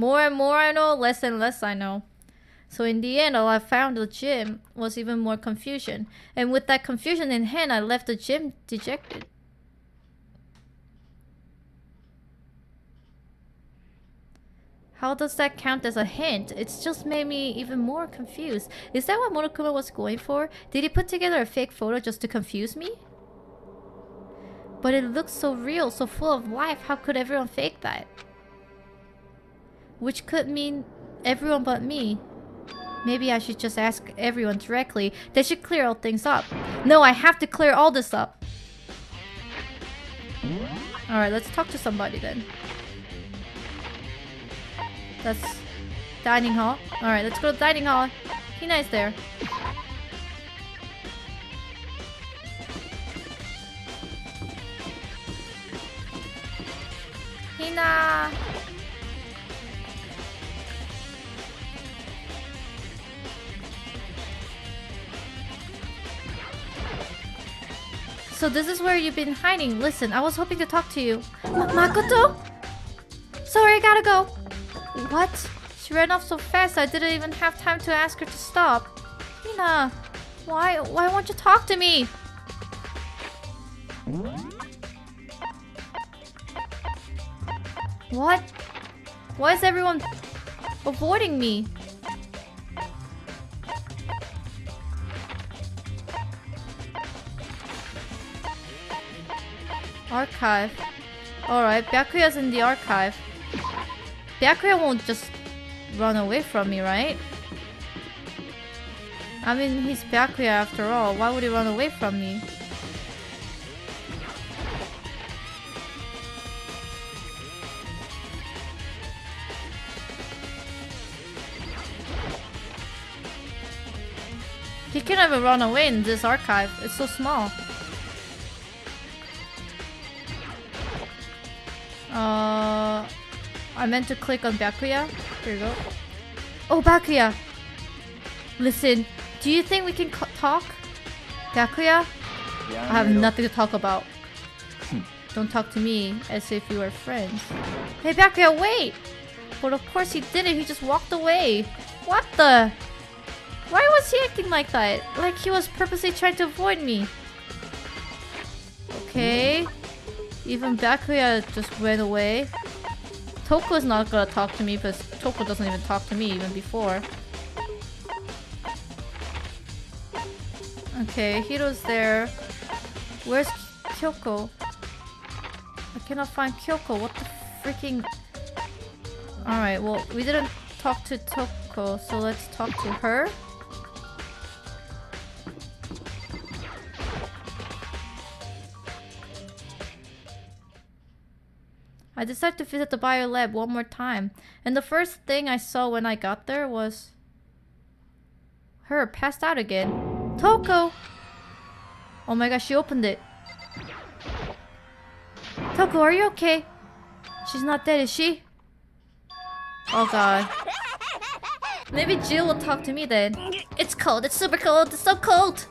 More and more I know, less and less I know. So in the end, all I found the gym was even more confusion. And with that confusion in hand, I left the gym dejected. How does that count as a hint? It's just made me even more confused. Is that what Monokuma was going for? Did he put together a fake photo just to confuse me? But it looks so real, so full of life. How could everyone fake that? Which could mean everyone but me. Maybe I should just ask everyone directly. They should clear all things up. No, I have to clear all this up. Alright, let's talk to somebody then. That's dining hall. Alright, let's go to the dining hall. Hina is there. Hina! So this is where you've been hiding. Listen, I was hoping to talk to you. Makoto? Sorry, I gotta go. What? She ran off so fast I didn't even have time to ask her to stop. Hina, why won't you talk to me? What? Why is everyone avoiding me? Archive. Alright, Byakuya's in the archive. Byakuya won't just run away from me, right? I mean, he's Byakuya after all. Why would he run away from me? He can't even run away in this archive. It's so small. I meant to click on Byakuya. Here you go. Oh, Byakuya! Listen, do you think we can talk? Byakuya? I have nothing to talk about. Don't talk to me as if we were friends. Hey, Byakuya, wait! But of course he didn't. He just walked away. What the? Why was he acting like that? Like he was purposely trying to avoid me. Okay. Even Byakuya just went away. Toko's not gonna talk to me because Toko doesn't even talk to me even before. Okay, Hiro's there. Where's Kyoko? I cannot find Kyoko. What the freaking... Alright, well, we didn't talk to Toko, so let's talk to her. I decided to visit the bio lab one more time, and the first thing I saw when I got there was her passed out again. Toko! Oh my gosh, she opened it. Toko, are you okay? She's not dead, is she? Oh god. Maybe Jill will talk to me then. It's cold, it's super cold, it's so cold!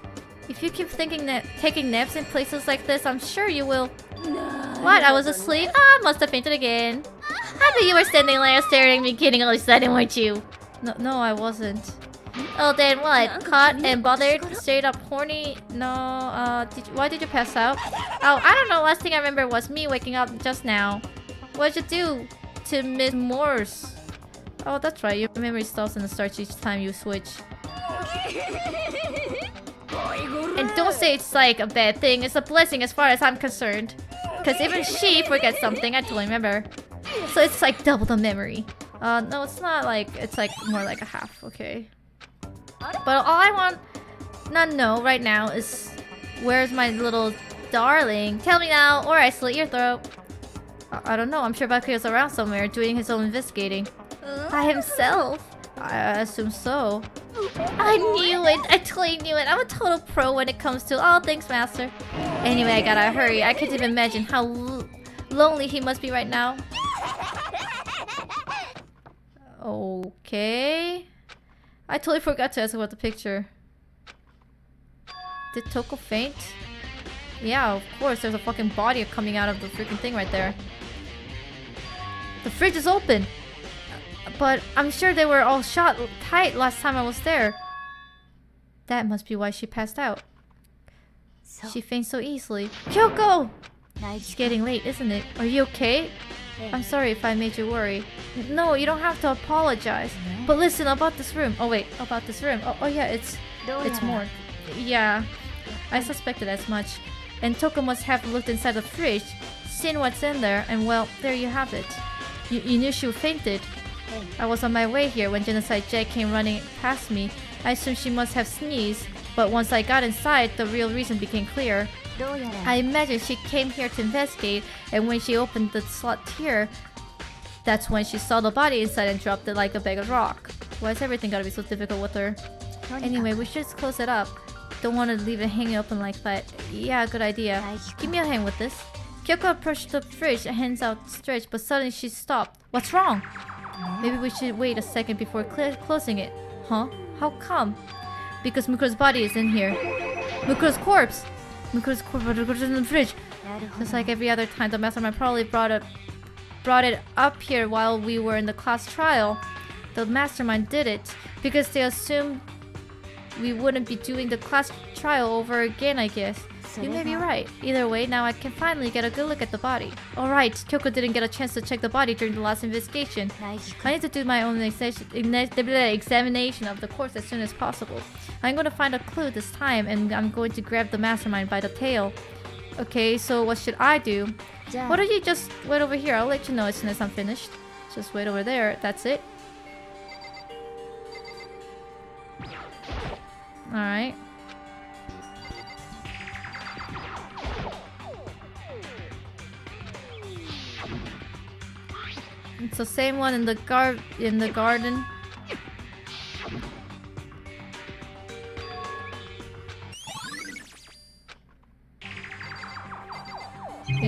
If you keep thinking that taking naps in places like this, I'm sure you will. What? I was asleep? Ah, I must have fainted again. I knew you were standing there staring at me kidding all of a sudden, weren't you? No, I wasn't. Oh, then what? Caught and bothered? Straight up horny? No, why did you pass out? Oh, I don't know. Last thing I remember was me waking up just now. What did you do to Miss Morse? Oh, that's right. Your memory stalls and starts each time you switch. And don't say it's like a bad thing. It's a blessing as far as I'm concerned. Because even she forgets something. I totally remember. So it's like double the memory. No, it's not like... It's like more like a half. Okay. But all I want to know right now is... Where's my little darling? Tell me now, or I slit your throat. I don't know. I'm sure Bakuya's around somewhere doing his own investigating. By himself? I assume so. I knew it! I totally knew it! I'm a total pro when it comes to all things master. Anyway, I gotta hurry. I can't even imagine how lonely he must be right now. Okay... I totally forgot to ask about the picture. Did Toko faint? Yeah, of course. There's a fucking body coming out of the freaking thing right there. The fridge is open! But I'm sure they were all shot tight last time I was there. That must be why she passed out. She faints so easily. Kyoko! It's getting late, isn't it? Are you okay? I'm sorry if I made you worry. No, you don't have to apologize. But listen, about this room. Oh wait, about this room. Oh yeah, it's more. Yeah, I suspected as much. And Toko must have looked inside the fridge, seen what's in there, and well, there you have it. You knew she fainted. I was on my way here when Genocide Jack came running past me. I assumed she must have sneezed, but once I got inside, the real reason became clear. I imagine she came here to investigate, and when she opened the slot here, that's when she saw the body inside and dropped it like a bag of rock. Why is everything gotta be so difficult with her? Anyway, we should just close it up. Don't want to leave it hanging open like that. Yeah, good idea. Give me a hand with this. Kyoko approached the fridge, hands outstretched, but suddenly she stopped. What's wrong? Maybe we should wait a second before closing it. Huh? How come? Because Mukuro's body is in here. Mukuro's corpse! Mukuro's corpse is in the fridge. Just like every other time, the mastermind probably brought it up here while we were in the class trial. The mastermind did it because they assumed we wouldn't be doing the class trial over again, I guess. You may be right. Either way, now I can finally get a good look at the body. Alright, Kyoko didn't get a chance to check the body during the last investigation. I need to do my own examination of the corpse as soon as possible. I'm going to find a clue this time, and I'm going to grab the mastermind by the tail. Okay, so what should I do? Why don't you just wait over here? I'll let you know as soon as I'm finished. Just wait over there. That's it. Alright. It's the same one in the garden.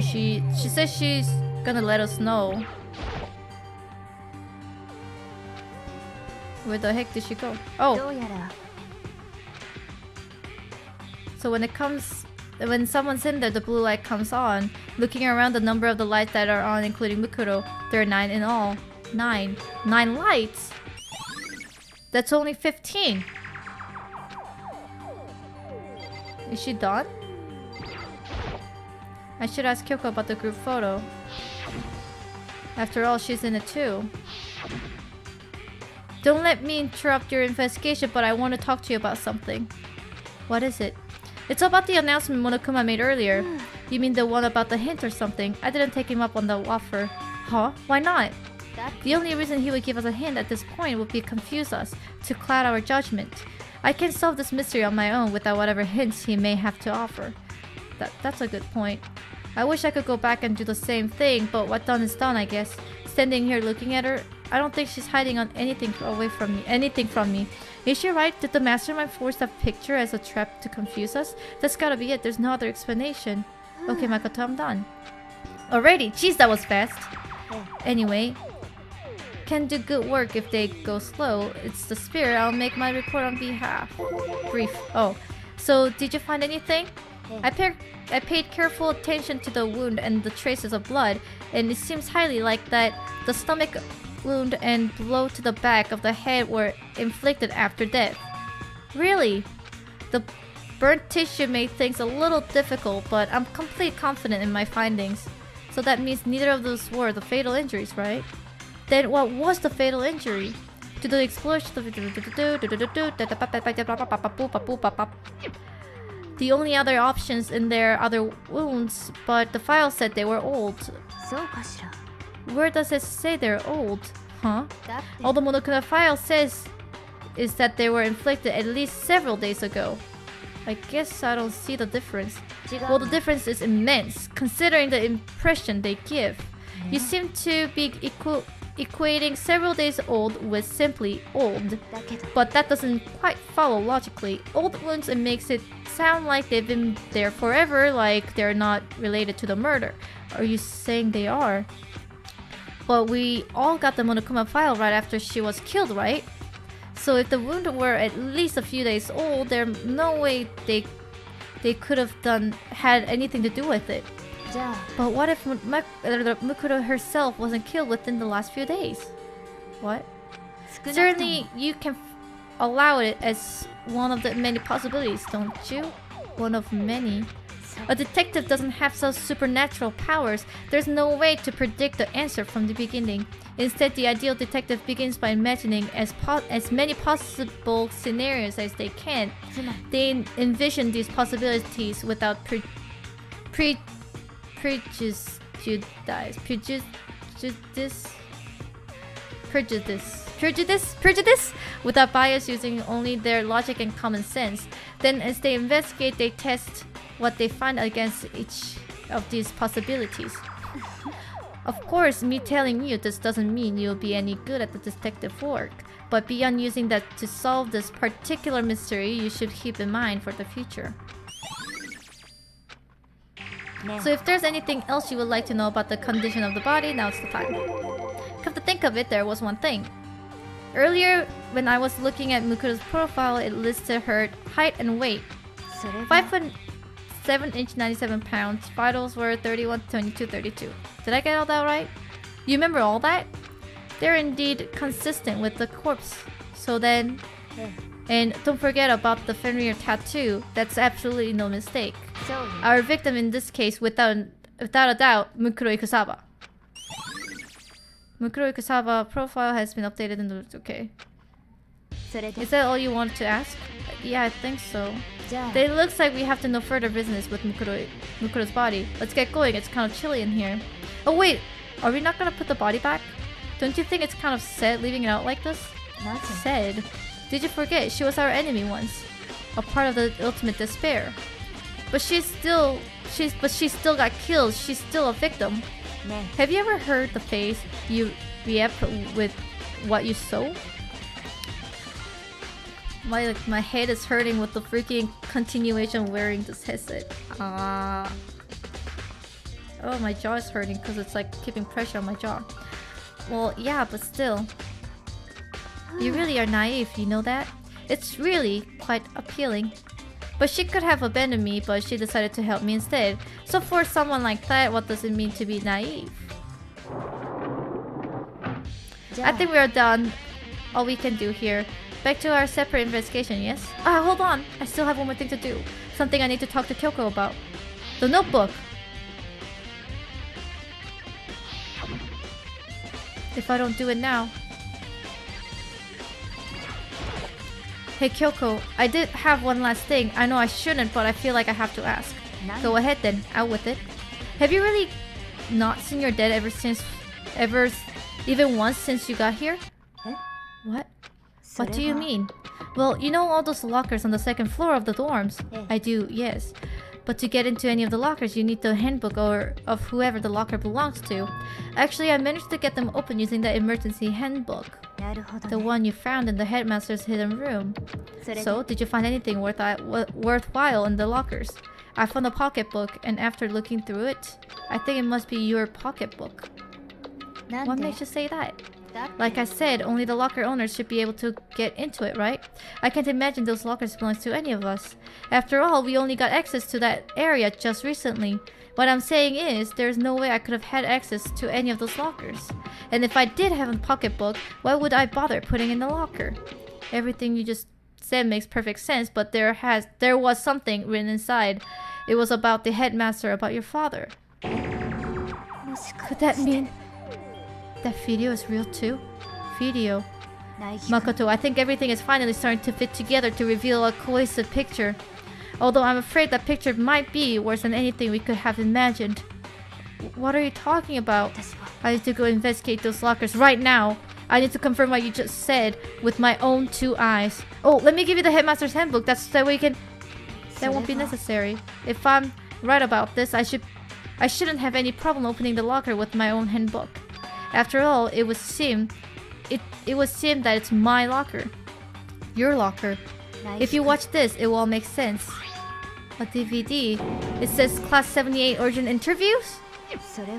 She says she's gonna let us know. Where the heck did she go? Oh. So when someone's in there, the blue light comes on. Looking around the number of the lights that are on, including Mukuro, there are 9 in all. 9 lights? That's only 15. Is she done? I should ask Kyoko about the group photo. After all, she's in it too. Don't let me interrupt your investigation, but I want to talk to you about something. What is it? It's about the announcement Monokuma made earlier. You mean the one about the hint or something? I didn't take him up on the offer. Huh? Why not? The only reason he would give us a hint at this point would be to confuse us, to cloud our judgment. I can solve this mystery on my own without whatever hints he may have to offer. That's a good point. I wish I could go back and do the same thing, but what done is done, I guess. Standing here looking at her, I don't think she's hiding on anything from me. Is she right? Did the mastermind force that picture as a trap to confuse us? That's gotta be it. There's no other explanation. Okay, Makoto, I'm done. Alrighty, jeez, that was fast. Anyway, can do good work if they go slow. It's the spirit. I'll make my report on behalf. Brief. Oh, so did you find anything? I paid careful attention to the wound and the traces of blood, and it seems highly like that the stomach wound and blow to the back of the head were inflicted after death. Really? The burnt tissue made things a little difficult, but I'm completely confident in my findings. So that means neither of those were the fatal injuries, right? Then what was the fatal injury? To the explosion. The only other options in there are other wounds, but the file said they were old. Where does it say they're old? Huh? All the Monokuma file says is that they were inflicted at least several days ago. I guess I don't see the difference. Well, the difference is immense, considering the impression they give. You seem to be equating several days old with simply old, but that doesn't quite follow logically. Old wounds, it makes it sound like they've been there forever, like they're not related to the murder. Are you saying they are? But we all got the Monokuma file right after she was killed, right? So if the wound were at least a few days old, there's no way they could have had anything to do with it. But what if Mukuro herself wasn't killed within the last few days? What? Certainly, you can allow it as one of the many possibilities, don't you? One of many. A detective doesn't have such supernatural powers. There's no way to predict the answer from the beginning. Instead, the ideal detective begins by imagining as many possible scenarios as they can. They envision these possibilities without prejudice without bias, using only their logic and common sense. Then as they investigate, they test what they find against each of these possibilities. Of course, me telling you this doesn't mean you'll be any good at the detective work, but beyond using that to solve this particular mystery, you should keep in mind for the future. So if there's anything else you would like to know about the condition of the body, now's the time. Come to think of it, there was one thing. Earlier, when I was looking at Mukuro's profile, it listed her height and weight. 5 foot 7 inch, 97 pounds. Vitals were 31, 22, 32. Did I get all that right? You remember all that? They're indeed consistent with the corpse. So then... And don't forget about the Fenrir tattoo. That's absolutely no mistake. Our victim in this case, without a doubt, Mukuro Ikusawa. Mukuro Ikusawa profile has been updated in the... Okay. Is that all you wanted to ask? Yeah, I think so. Then it looks like we have to know further business with Mukuro's body. Let's get going, it's kind of chilly in here. Oh wait, are we not gonna put the body back? Don't you think it's kind of sad leaving it out like this? Not sad. Did you forget? She was our enemy once. A part of the ultimate despair. But she still got killed. She's still a victim. Have you ever heard the phrase, you reap with what you sow? My head is hurting with the freaking continuation of wearing this headset. Oh, my jaw is hurting because it's like keeping pressure on my jaw. Well, yeah, but still. You really are naive, you know that? It's really quite appealing. But she could have abandoned me, but she decided to help me instead. So for someone like that, what does it mean to be naive? I think we are done. All we can do here. Back to our separate investigation, yes? Ah, hold on! I still have one more thing to do. Something I need to talk to Kyoko about. The notebook! If I don't do it now... Hey Kyoko, I did have one last thing. I know I shouldn't, but I feel like I have to ask. Go ahead then, out with it. Have you really not seen your dad even once since you got here? What? What do you mean? Well, you know all those lockers on the second floor of the dorms? I do, yes. But to get into any of the lockers, you need the handbook of whoever the locker belongs to. Actually, I managed to get them open using the emergency handbook. The one you found in the headmaster's hidden room. So, did you find anything worthwhile in the lockers? I found a pocketbook, and after looking through it, I think it must be your pocketbook. What makes you say that? Like I said, only the locker owners should be able to get into it, right? I can't imagine those lockers belong to any of us. After all, we only got access to that area just recently. What I'm saying is, there's no way I could have had access to any of those lockers. And if I did have a pocketbook, why would I bother putting in the locker? Everything you just said makes perfect sense, but there was something written inside. It was about the headmaster, about your father. Could that mean... that video is real too? Video. Makoto, I think everything is finally starting to fit together to reveal a cohesive picture. Although I'm afraid that picture might be worse than anything we could have imagined. What are you talking about? I need to go investigate those lockers right now. I need to confirm what you just said with my own 2 eyes. Oh, let me give you the headmaster's handbook. That way you can... That won't be necessary. If I'm right about this, I shouldn't have any problem opening the locker with my own handbook. After all, it would seem that it's my locker. Your locker. If you watch this, it will all make sense. A DVD. It says Class 78 Urgent Interviews?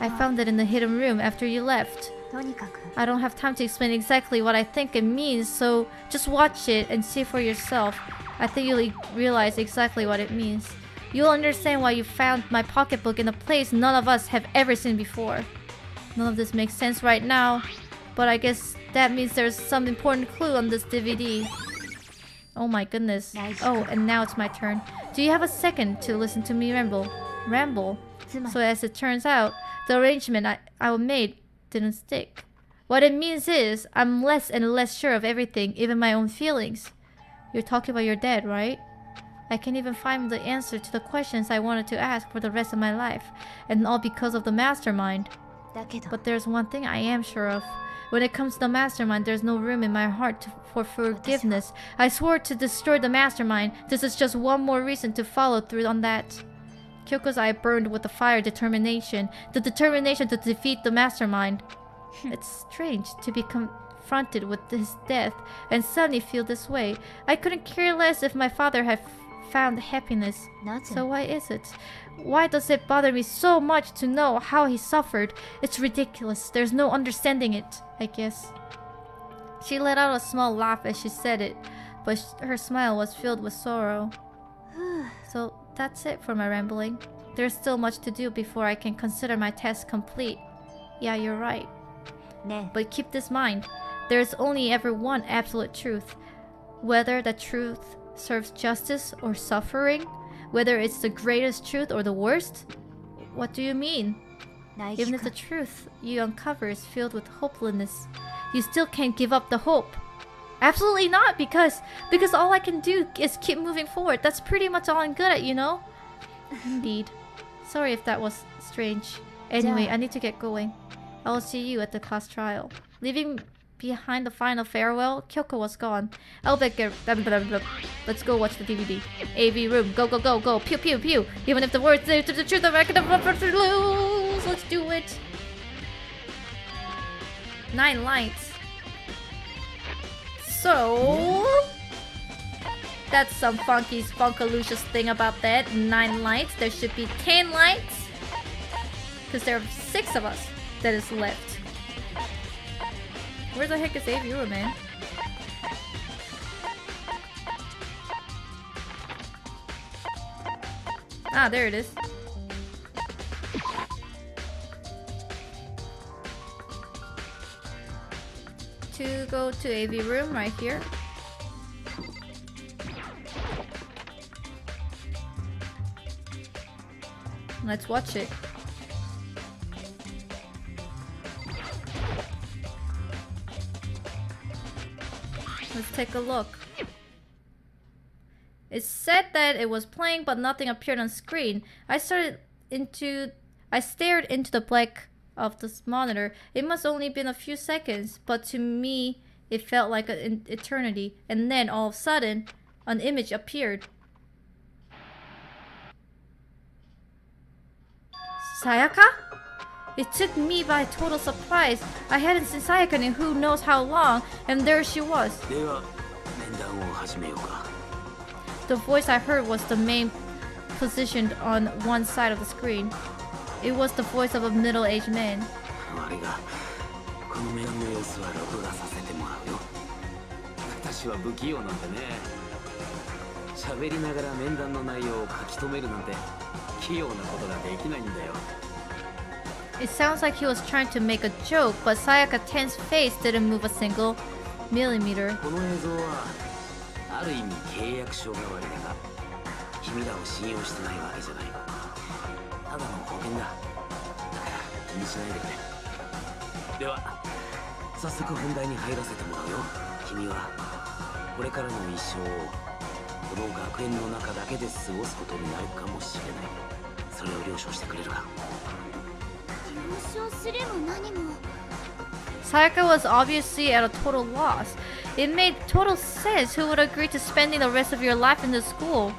I found it in the hidden room after you left. I don't have time to explain exactly what I think it means, so just watch it and see for yourself. I think you'll realize exactly what it means. You'll understand why you found my pocketbook in a place none of us have ever seen before. None of this makes sense right now, But I guess that means there's some important clue on this DVD. Oh my goodness. Oh, and now it's my turn. Do you have a second to listen to me ramble? Ramble? So as it turns out, the arrangement I made didn't stick. What it means is, I'm less and less sure of everything, even my own feelings. You're talking about your dad, right? I can't even find the answer to the questions I wanted to ask for the rest of my life, and all because of the mastermind. But there's one thing I am sure of. When it comes to the mastermind, there's no room in my heart for forgiveness. I swore to destroy the mastermind. This is just one more reason to follow through on that. Kyoko's eye burned with the fire determination. The determination to defeat the mastermind. It's strange to be confronted with his death and suddenly feel this way. I couldn't care less if my father had found happiness. So why is it? Why does it bother me so much to know how he suffered? It's ridiculous. There's no understanding it, I guess. She let out a small laugh as she said it, but her smile was filled with sorrow. So that's it for my rambling. There's still much to do before I can consider my task complete. Yeah, you're right. But keep this in mind. There's only ever one absolute truth. Whether the truth serves justice or suffering, whether it's the greatest truth or the worst. What do you mean? Even if the truth you uncover is filled with hopelessness, you still can't give up the hope. Absolutely not, because all I can do is keep moving forward. That's pretty much all I'm good at, you know? Indeed. Sorry if that was strange. Anyway, I need to get going. I will see you at the class trial. Leaving behind the final farewell, Kyoko was gone. I'll bet let's go watch the DVD. AV room, go, go, go, go, pew, pew, pew. Even if the words say to the truth, I'm gonna lose. Let's do it. 9 lights. So that's some funkalicious thing about that. 9 lights. There should be 10 lights. Because there are 6 of us that is left. Where the heck is Aviura, man? Ah, there it is. To go to AV room right here. Let's watch it. Let's take a look. It said that it was playing, but nothing appeared on screen. I stared into the black of this monitor. It must only been a few seconds, but to me, it felt like an eternity. And then, all of a sudden, an image appeared. Sayaka? It took me by total surprise. I hadn't seen Sayaka in who knows how long, and there she was. The voice I heard was the main positioned on one side of the screen. It was the voice of a middle-aged man. It sounds like he was trying to make a joke, but Sayaka's tense face didn't move a single millimeter. Sayaka was obviously at a total loss. It made total sense. Who would agree to spending the rest of your life in the school?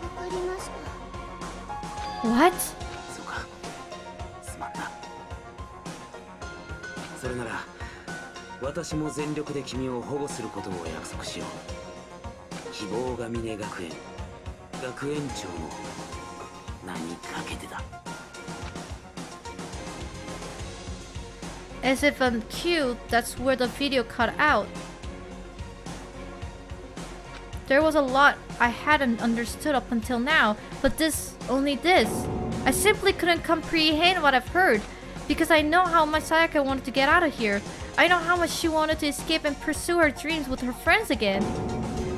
What? As if on cue, that's where the video cut out. There was a lot I hadn't understood up until now, but only this. I simply couldn't comprehend what I've heard, because I know how much Sayaka wanted to get out of here. I know how much she wanted to escape and pursue her dreams with her friends again.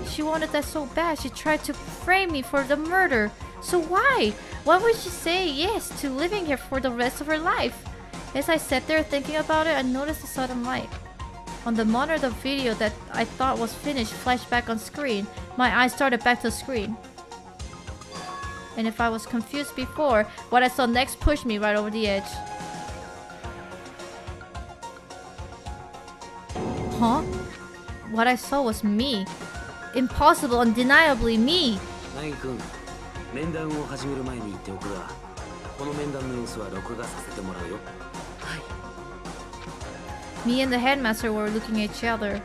She wanted that so bad, she tried to frame me for the murder. So why? Why would she say yes to living here for the rest of her life? As I sat there thinking about it, I noticed a sudden light. On the monitor, the video that I thought was finished flashed back on screen. My eyes started back to the screen. And if I was confused before, what I saw next pushed me right over the edge. Huh? What I saw was me. Impossible, undeniably me. Me and the headmaster were looking at each other.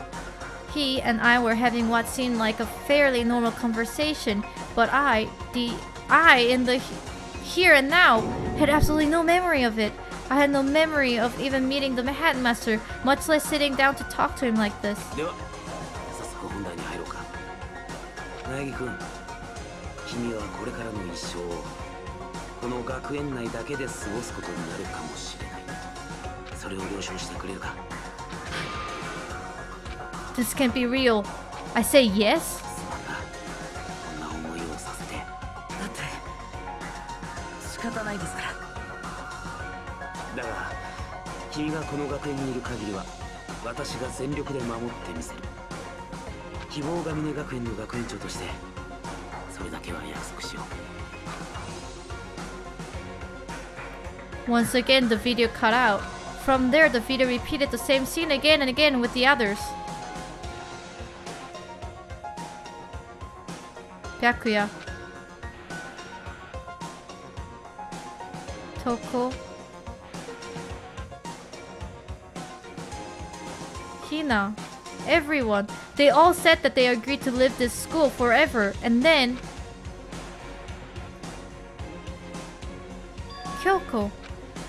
He and I were having what seemed like a fairly normal conversation, but I, in the here and now, had absolutely no memory of it. I had no memory of even meeting the headmaster, much less sitting down to talk to him like this. This can't be real. I say yes? Once again, the video cut out. From there, the video repeated the same scene again and again with the others. Byakuya. Toko. Hina. Everyone. They all said that they agreed to live this school forever. And then... Kyoko.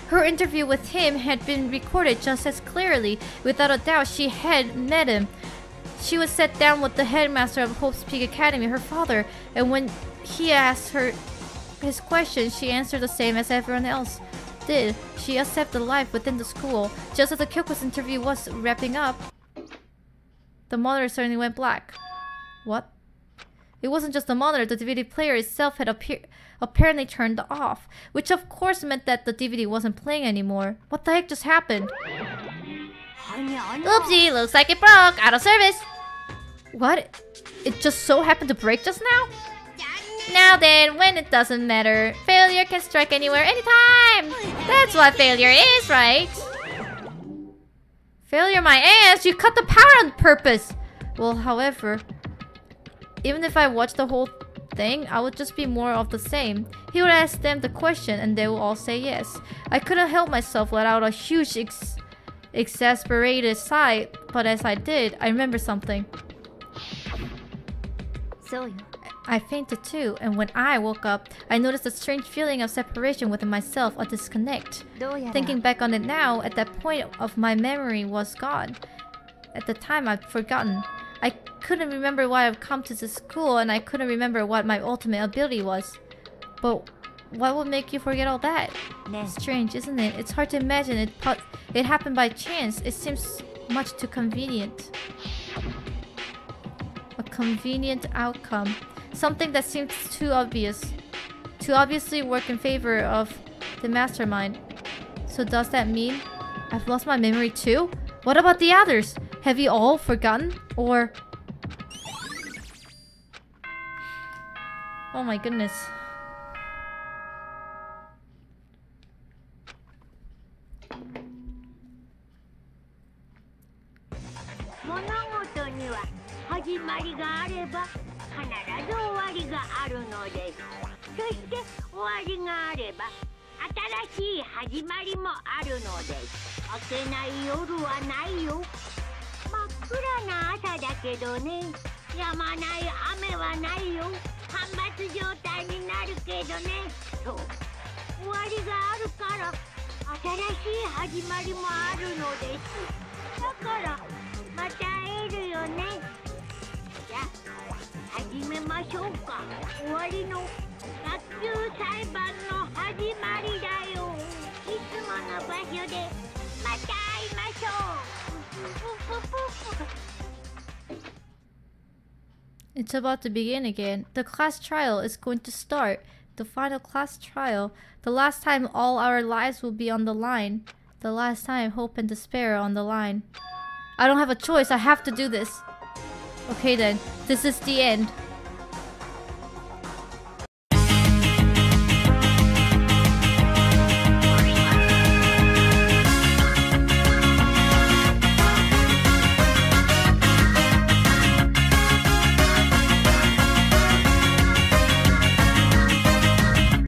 Her interview with him had been recorded just as clearly. Without a doubt, she had met him. She was sat down with the headmaster of Hope's Peak Academy, her father, and when he asked her his question, she answered the same as everyone else did. She accepted life within the school. Just as the Kyoko's interview was wrapping up, the monitor suddenly went black. What? It wasn't just the monitor, the DVD player itself had apparently turned off, which of course meant that the DVD wasn't playing anymore. What the heck just happened? Oopsie, looks like it broke. Out of service. What? It just so happened to break just now? Now then, when it doesn't matter, failure can strike anywhere, anytime. That's what failure is, right? Failure my ass, you cut the power on purpose. Well, however, even if I watched the whole thing, I would just be more of the same. He would ask them the question and they would all say yes. I couldn't help myself, let out a huge exasperated sigh, but as I did, I remembered something. I fainted too, and when I woke up, I noticed a strange feeling of separation within myself, a disconnect. Thinking back on it now, at that point of my memory was gone. At the time, I'd forgotten. I couldn't remember why I've come to this school, and I couldn't remember what my ultimate ability was. But what would make you forget all that? Strange, isn't it? It's hard to imagine it happened by chance. It seems much too convenient. A convenient outcome. Something that seems too obvious. To obviously work in favor of the mastermind. So does that mean I've lost my memory too? What about the others? Have you all forgotten? Or... Oh my goodness. It's about to begin again. The class trial is going to start. The final class trial. The last time all our lives will be on the line. The last time hope and despair are on the line. I don't have a choice. I have to do this. Okay then. This is the end.